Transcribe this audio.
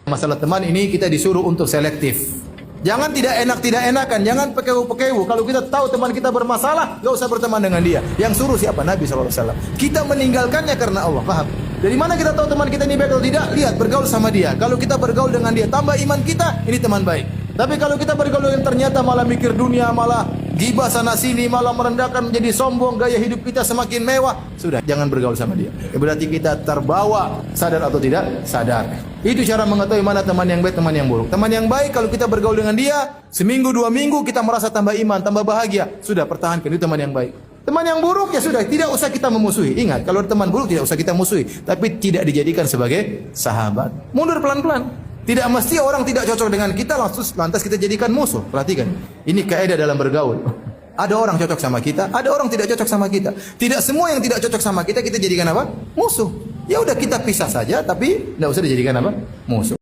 Masalah teman ini kita disuruh untuk selektif. Jangan tidak enakan, jangan pekewu. Kalau kita tahu teman kita bermasalah, gak usah berteman dengan dia. Yang suruh siapa? Nabi SAW. Kita meninggalkannya karena Allah. Paham? Dari mana kita tahu teman kita ini baik atau tidak? Lihat, bergaul sama dia. Kalau kita bergaul dengan dia, tambah iman kita, ini teman baik. Tapi kalau kita bergaul dengan ternyata malah mikir dunia, malah gibah sana sini, malah merendahkan, menjadi sombong, gaya hidup kita semakin mewah, sudah, jangan bergaul sama dia. Berarti kita terbawa, sadar atau tidak? Sadar. Itu cara mengetahui mana teman yang baik, teman yang buruk. Teman yang baik kalau kita bergaul dengan dia, seminggu, 2 minggu kita merasa tambah iman, tambah bahagia, sudah, pertahankan, itu teman yang baik. Teman yang buruk ya sudah, tidak usah kita memusuhi. Ingat, kalau teman buruk tidak usah kita musuhi, tapi tidak dijadikan sebagai sahabat. Mundur pelan-pelan. Tidak mesti orang tidak cocok dengan kita lantas kita jadikan musuh. Perhatikan, ini kaidah dalam bergaul. Ada orang cocok sama kita, ada orang tidak cocok sama kita. Tidak semua yang tidak cocok sama kita jadikan apa? Musuh. Ya udah, kita pisah saja, tapi tidak usah dijadikan apa? Musuh.